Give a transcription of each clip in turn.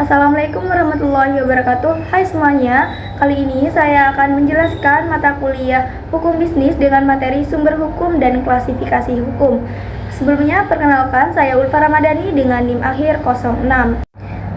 Assalamualaikum warahmatullahi wabarakatuh. Hai semuanya, kali ini saya akan menjelaskan mata kuliah Hukum Bisnis dengan materi sumber hukum dan klasifikasi hukum. Sebelumnya, perkenalkan saya Ulfa Ramadhani dengan NIM akhir 06.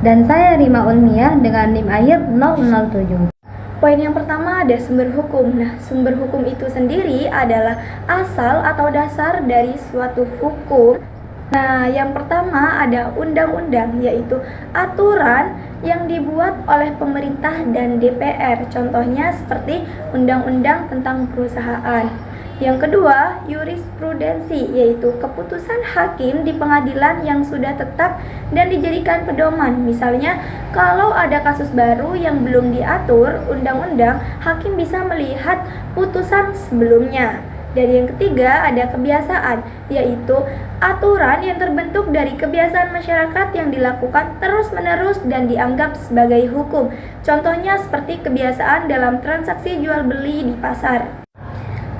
Dan saya Rima Ulmiah dengan NIM akhir 007. Poin yang pertama ada sumber hukum. Nah, sumber hukum itu sendiri adalah asal atau dasar dari suatu hukum. Nah, yang pertama ada undang-undang, yaitu aturan yang dibuat oleh pemerintah dan DPR. Contohnya seperti undang-undang tentang perusahaan. Yang kedua, jurisprudensi, yaitu keputusan hakim di pengadilan yang sudah tetap dan dijadikan pedoman. Misalnya, kalau ada kasus baru yang belum diatur undang-undang, hakim bisa melihat putusan sebelumnya. Dan yang ketiga ada kebiasaan, yaitu aturan yang terbentuk dari kebiasaan masyarakat yang dilakukan terus-menerus dan dianggap sebagai hukum. Contohnya seperti kebiasaan dalam transaksi jual beli di pasar.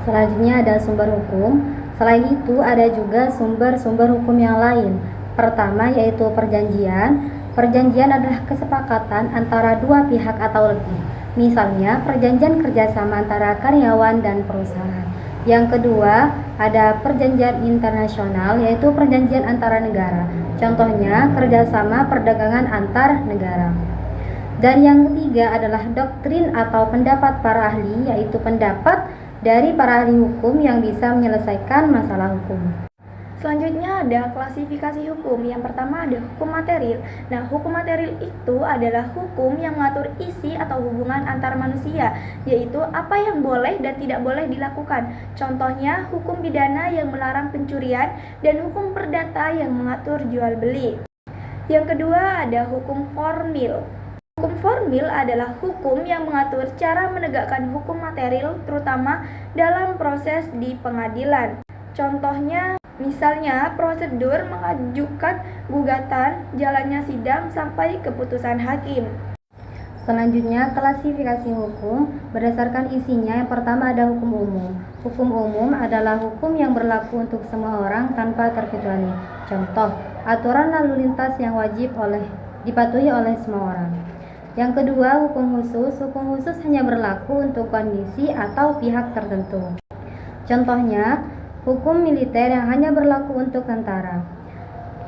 Selanjutnya ada sumber hukum. Selain itu ada juga sumber-sumber hukum yang lain. Pertama yaitu perjanjian. Perjanjian adalah kesepakatan antara dua pihak atau lebih. Misalnya perjanjian kerjasama antara karyawan dan perusahaan. Yang kedua, ada perjanjian internasional, yaitu perjanjian antara negara. Contohnya, kerjasama perdagangan antar negara. Dan yang ketiga adalah doktrin atau pendapat para ahli, yaitu pendapat dari para ahli hukum yang bisa menyelesaikan masalah hukum. Selanjutnya ada klasifikasi hukum. Yang pertama ada hukum material. Nah, hukum material itu adalah hukum yang mengatur isi atau hubungan antar manusia, yaitu apa yang boleh dan tidak boleh dilakukan. Contohnya hukum pidana yang melarang pencurian dan hukum perdata yang mengatur jual beli. Yang kedua ada hukum formil. Hukum formil adalah hukum yang mengatur cara menegakkan hukum material, terutama dalam proses di pengadilan. Contohnya, misalnya prosedur mengajukan gugatan, jalannya sidang sampai keputusan hakim. Selanjutnya, klasifikasi hukum berdasarkan isinya. Yang pertama ada hukum umum. Hukum umum adalah hukum yang berlaku untuk semua orang tanpa terkecuali. Contoh, aturan lalu lintas yang wajib dipatuhi oleh semua orang. Yang kedua, hukum khusus. Hukum khusus hanya berlaku untuk kondisi atau pihak tertentu. Contohnya, hukum militer yang hanya berlaku untuk tentara.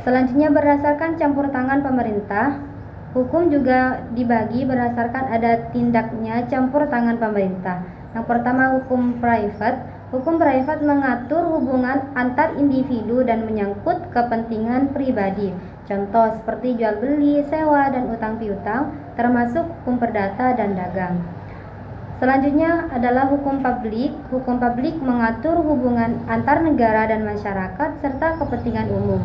Selanjutnya berdasarkan campur tangan pemerintah. Hukum juga dibagi berdasarkan ada tindaknya campur tangan pemerintah. Yang pertama hukum private. Hukum private mengatur hubungan antar individu dan menyangkut kepentingan pribadi. Contoh seperti jual beli, sewa, dan utang piutang, termasuk hukum perdata dan dagang. Selanjutnya adalah hukum publik. Hukum publik mengatur hubungan antar negara dan masyarakat serta kepentingan umum.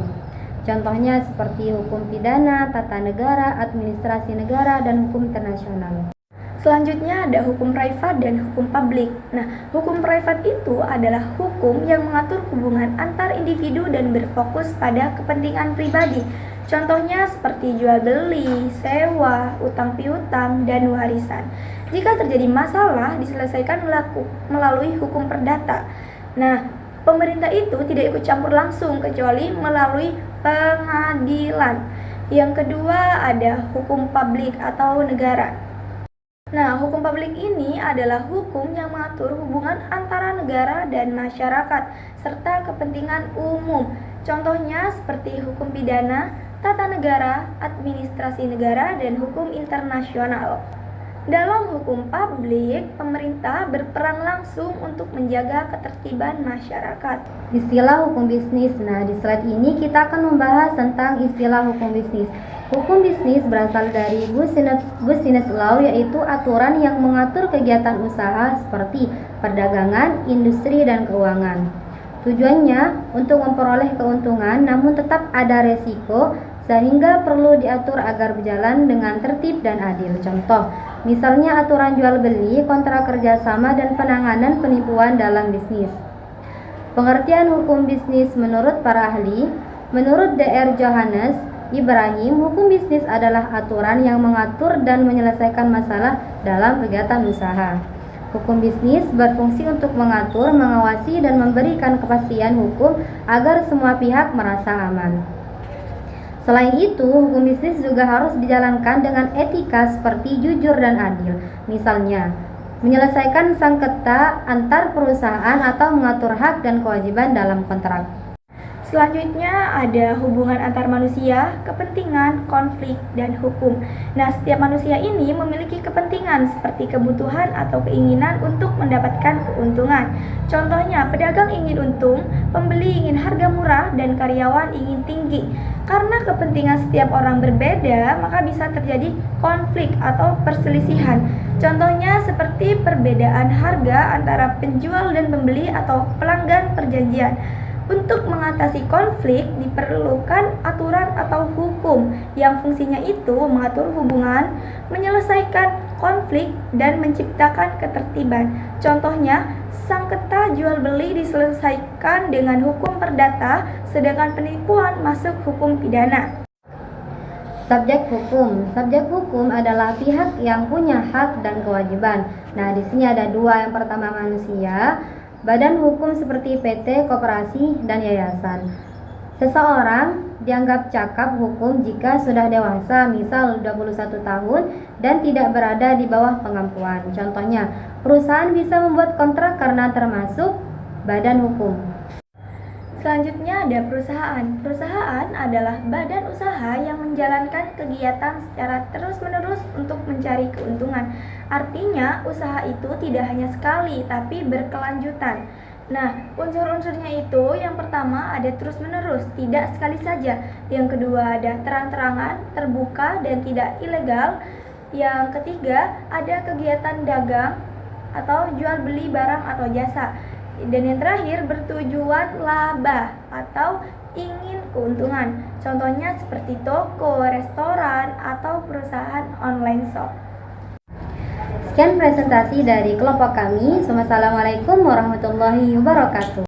Contohnya seperti hukum pidana, tata negara, administrasi negara, dan hukum internasional. Selanjutnya ada hukum privat dan hukum publik. Nah, hukum privat itu adalah hukum yang mengatur hubungan antar individu dan berfokus pada kepentingan pribadi. Contohnya seperti jual beli, sewa, utang piutang, dan warisan. Jika terjadi masalah diselesaikan melalui hukum perdata. Nah, pemerintah itu tidak ikut campur langsung kecuali melalui pengadilan. Yang kedua ada hukum publik atau negara. Nah, hukum publik ini adalah hukum yang mengatur hubungan antara negara dan masyarakat serta kepentingan umum. Contohnya seperti hukum pidana, tata negara, administrasi negara, dan hukum internasional. Dalam hukum publik, pemerintah berperan langsung untuk menjaga ketertiban masyarakat. Istilah hukum bisnis. Nah, di slide ini kita akan membahas tentang istilah hukum bisnis. Hukum bisnis berasal dari business law, yaitu aturan yang mengatur kegiatan usaha seperti perdagangan, industri, dan keuangan. Tujuannya untuk memperoleh keuntungan, namun tetap ada resiko, sehingga perlu diatur agar berjalan dengan tertib dan adil. Contoh, misalnya aturan jual beli, kontrak kerjasama, dan penanganan penipuan dalam bisnis. Pengertian hukum bisnis menurut para ahli. Menurut Dr. Johannes Ibrahim, hukum bisnis adalah aturan yang mengatur dan menyelesaikan masalah dalam kegiatan usaha. Hukum bisnis berfungsi untuk mengatur, mengawasi, dan memberikan kepastian hukum agar semua pihak merasa aman. Selain itu, hukum bisnis juga harus dijalankan dengan etika seperti jujur dan adil. Misalnya, menyelesaikan sengketa antar perusahaan atau mengatur hak dan kewajiban dalam kontrak. Selanjutnya ada hubungan antar manusia, kepentingan, konflik, dan hukum. Nah, setiap manusia ini memiliki kepentingan seperti kebutuhan atau keinginan untuk mendapatkan keuntungan. Contohnya, pedagang ingin untung, pembeli ingin harga murah, dan karyawan ingin tinggi. Karena kepentingan setiap orang berbeda, maka bisa terjadi konflik atau perselisihan. Contohnya seperti perbedaan harga antara penjual dan pembeli atau pelanggan perjanjian. Untuk mengatasi konflik diperlukan aturan atau hukum yang fungsinya itu mengatur hubungan, menyelesaikan konflik, dan menciptakan ketertiban. Contohnya, sengketa jual beli diselesaikan dengan hukum perdata, sedangkan penipuan masuk hukum pidana. Subjek hukum adalah pihak yang punya hak dan kewajiban. Nah, di sini ada dua. Yang pertama manusia. Badan hukum seperti PT, koperasi, dan yayasan. Seseorang dianggap cakap hukum jika sudah dewasa, misal 21 tahun, dan tidak berada di bawah pengampuan. Contohnya, perusahaan bisa membuat kontrak karena termasuk badan hukum. Selanjutnya ada perusahaan. Perusahaan adalah badan usaha yang menjalankan kegiatan secara terus-menerus untuk mencari keuntungan. Artinya, usaha itu tidak hanya sekali, tapi berkelanjutan. Nah, unsur-unsurnya itu yang pertama ada terus-menerus, tidak sekali saja. Yang kedua ada terang-terangan, terbuka, dan tidak ilegal. Yang ketiga ada kegiatan dagang atau jual beli barang atau jasa. Dan yang terakhir bertujuan laba atau ingin keuntungan. Contohnya seperti toko, restoran, atau perusahaan online shop. Sekian presentasi dari kelompok kami. Wassalamualaikum warahmatullahi wabarakatuh.